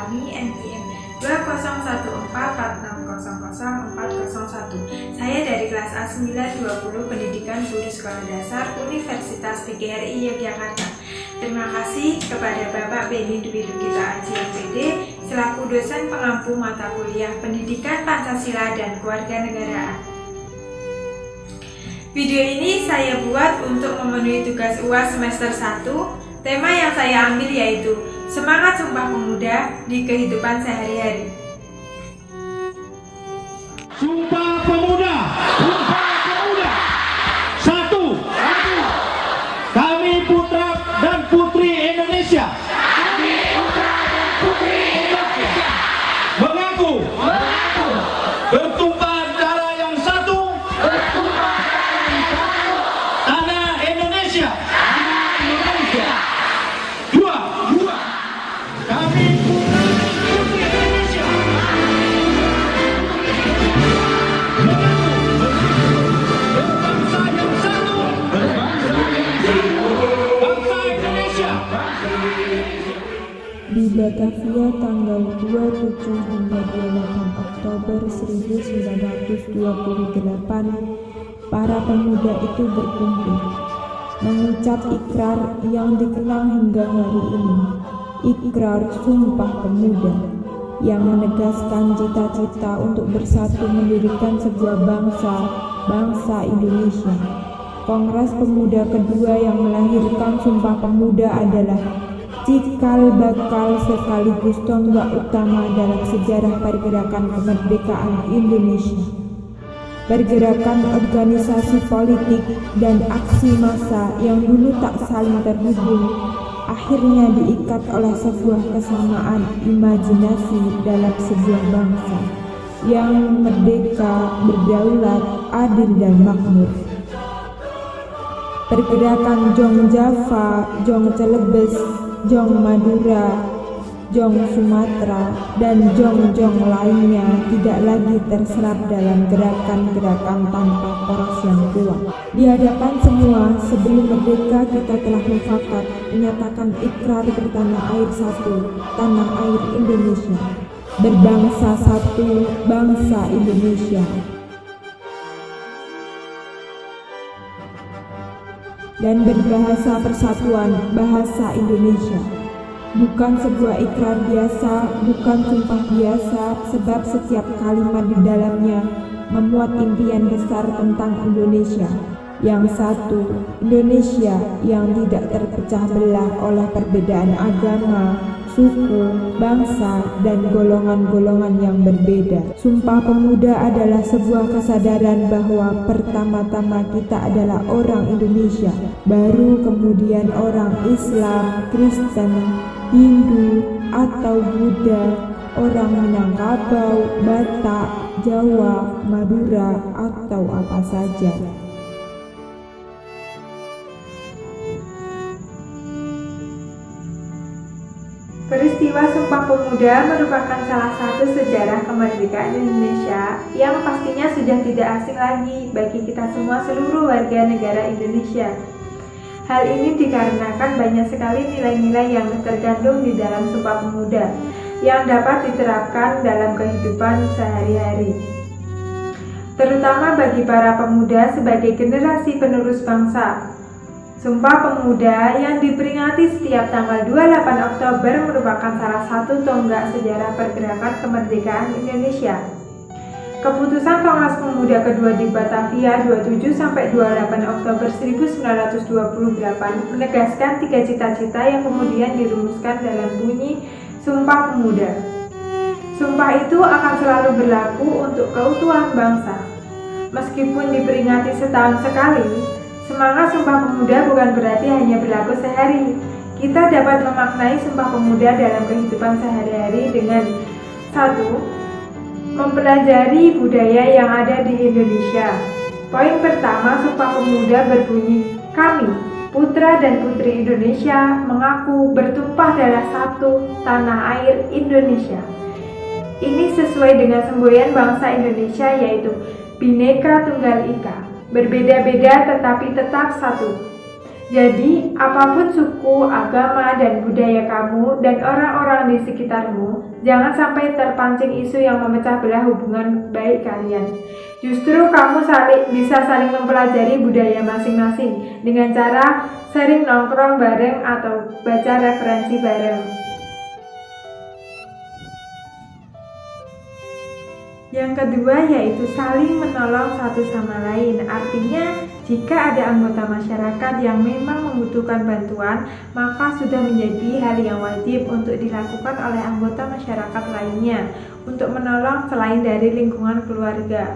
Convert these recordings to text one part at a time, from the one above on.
kami NIM 20144600401. Saya dari kelas A920 Pendidikan Guru Sekolah Dasar Universitas PGRI Yogyakarta. Terima kasih kepada Bapak Beni Dwi Lugita Aji MPD selaku dosen pengampu mata kuliah Pendidikan Pancasila dan Kewarganegaraan. Video ini saya buat untuk memenuhi tugas UAS semester 1. Tema yang saya ambil yaitu Semangat Sumpah Pemuda di Kehidupan Sehari-hari. Sumpah Pemuda, Sumpah Pemuda. Satu, kami putra dan putri Indonesia. Kami putra dan putri Indonesia. Mengaku bertumpah darah yang satu, tanah Indonesia. Dua, kami putra dan putri Indonesia. Berbangsa yang satu, bangsa Indonesia. Di Batavia tanggal 27 hingga 28 Oktober 1928, para pemuda itu berkumpul, mengucap ikrar yang dikenang hingga hari ini, Ikrar Sumpah Pemuda, yang menegaskan cita-cita untuk bersatu mendirikan sebuah bangsa Indonesia. Kongres Pemuda kedua yang melahirkan Sumpah Pemuda adalah cikal bakal sekaligus tonggak utama dalam sejarah pergerakan kemerdekaan Indonesia. Pergerakan organisasi politik dan aksi massa yang dulu tak saling terhubung akhirnya diikat oleh sebuah kesamaan imajinasi dalam sebuah bangsa yang merdeka, berdaulat, adil dan makmur. Pergerakan Jong Java, Jong Celebes, Jong Madura, Jong Sumatera, dan Jong-Jong lainnya tidak lagi terserap dalam gerakan-gerakan tanpa poros yang kuat. Di hadapan semua, sebelum merdeka kita telah mufakat menyatakan ikrar bertanah air satu, tanah air Indonesia, berbangsa satu, bangsa Indonesia. Dan berbahasa persatuan, bahasa Indonesia. Bukan sebuah ikrar biasa, bukan sumpah biasa, sebab setiap kalimat di dalamnya memuat impian besar tentang Indonesia yang satu, Indonesia yang tidak terpecah belah oleh perbedaan agama, suku, bangsa, dan golongan-golongan yang berbeda. Sumpah Pemuda adalah sebuah kesadaran bahwa pertama-tama kita adalah orang Indonesia, baru kemudian orang Islam, Kristen, Hindu, atau Buddha, orang Minangkabau, Batak, Jawa, Madura, atau apa saja. Peristiwa Sumpah Pemuda merupakan salah satu sejarah kemerdekaan Indonesia yang pastinya sudah tidak asing lagi bagi kita semua seluruh warga negara Indonesia. Hal ini dikarenakan banyak sekali nilai-nilai yang terkandung di dalam Sumpah Pemuda yang dapat diterapkan dalam kehidupan sehari-hari. Terutama bagi para pemuda sebagai generasi penerus bangsa. Sumpah Pemuda yang diperingati setiap tanggal 28 Oktober merupakan salah satu tonggak sejarah pergerakan kemerdekaan Indonesia. Keputusan Kongres Pemuda kedua di Batavia 27-28 Oktober 1928 menegaskan 3 cita-cita yang kemudian dirumuskan dalam bunyi Sumpah Pemuda. Sumpah itu akan selalu berlaku untuk keutuhan bangsa. Meskipun diperingati setahun sekali, semangat Sumpah Pemuda bukan berarti hanya berlaku sehari. Kita dapat memaknai Sumpah Pemuda dalam kehidupan sehari-hari dengan 1. Mempelajari budaya yang ada di Indonesia. Poin pertama Sumpah Pemuda berbunyi, kami, putra dan putri Indonesia, mengaku bertumpah darah satu, tanah air Indonesia. Ini sesuai dengan semboyan bangsa Indonesia yaitu Bhinneka Tunggal Ika. Berbeda-beda tetapi tetap satu. Jadi, apapun suku, agama, dan budaya kamu dan orang-orang di sekitarmu, jangan sampai terpancing isu yang memecah belah hubungan baik kalian. Justru kamu bisa saling mempelajari budaya masing-masing dengan cara sering nongkrong bareng atau baca referensi bareng. Yang kedua yaitu saling menolong satu sama lain. Artinya, jika ada anggota masyarakat yang memang membutuhkan bantuan, maka sudah menjadi hal yang wajib untuk dilakukan oleh anggota masyarakat lainnya untuk menolong selain dari lingkungan keluarga.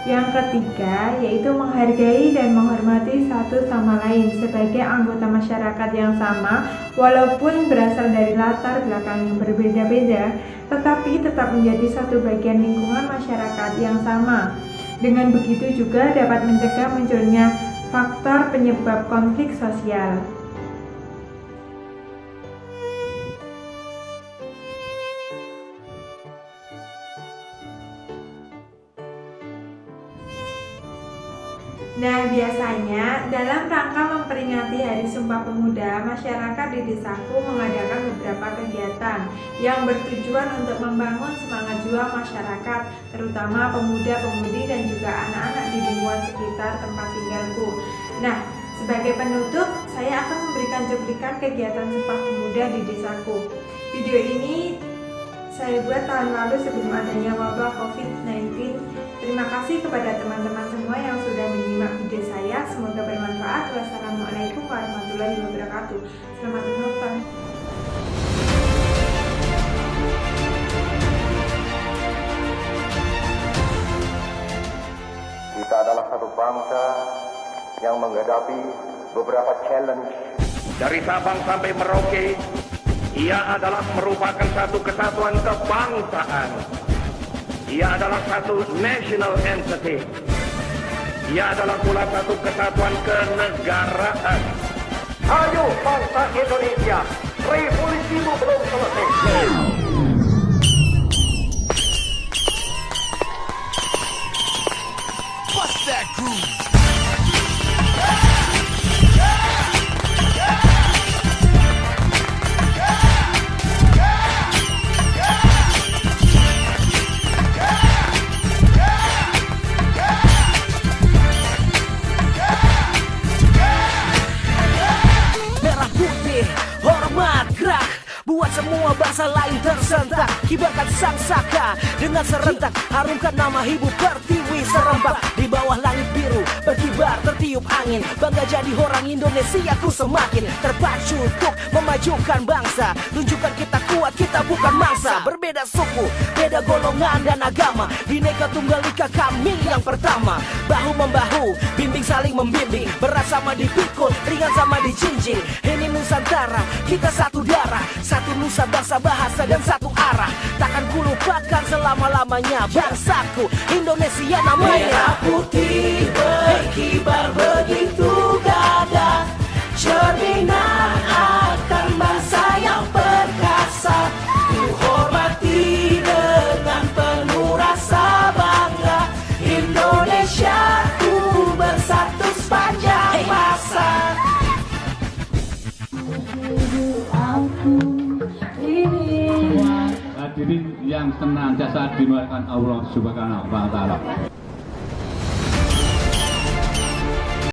Yang ketiga, yaitu menghargai dan menghormati satu sama lain sebagai anggota masyarakat yang sama, walaupun berasal dari latar belakang yang berbeda-beda, tetapi tetap menjadi satu bagian lingkungan masyarakat yang sama. Dengan begitu juga dapat mencegah munculnya faktor penyebab konflik sosial. Nah, biasanya dalam rangka memperingati Hari Sumpah Pemuda, masyarakat di desaku mengadakan beberapa kegiatan yang bertujuan untuk membangun semangat juang masyarakat, terutama pemuda-pemudi dan juga anak-anak di lingkungan sekitar tempat tinggalku. Nah, sebagai penutup, saya akan memberikan cuplikan kegiatan Sumpah Pemuda di desaku. Video ini saya buat tahun lalu sebelum adanya wabah COVID-19. Terima kasih kepada teman-teman semua yang sudah menyimak video saya. Semoga bermanfaat. Wassalamualaikum warahmatullahi wabarakatuh. Selamat menonton. Kita adalah satu bangsa yang menghadapi beberapa challenge. Dari Sabang sampai Merauke, ia adalah merupakan satu kesatuan kebangsaan. Ia adalah satu national entity. Ia adalah pula satu kesatuan kenegaraan. Ayo bangsa Indonesia, revolusimu belum selesai. Bust that groove. Buat semua bangsa lain tersentak, kibarkan sang saka dengan serentak, harumkan nama Ibu Pertiwi serempak. Di bawah langit biru berkibar tertiup angin, bangga jadi orang Indonesia ku semakin terpacu untuk memajukan bangsa. Tunjukkan kita kuat, kita bukan mangsa. Berbeda suku, beda golongan dan agama, Bhinneka Tunggal Ika kami yang pertama. Bahu membahu, bimbing saling membimbing, berat sama dipikul, ringan sama dijinjing. Ini Nusantara, kita satu darah, satu nusa, bangsa, bahasa, dan satu arah. Takkan ku lupakan selama-lamanya bangsaku Indonesia namanya. Merah putih berkibar begitu gagah, cerminan akan bangsa yang perkasa. Ku hormati dengan penuh rasa bangga, Indonesia ku bersatu sepanjang masa. Hadirin yang senantiasa dimuliakan Allah Subhanahu wa taala.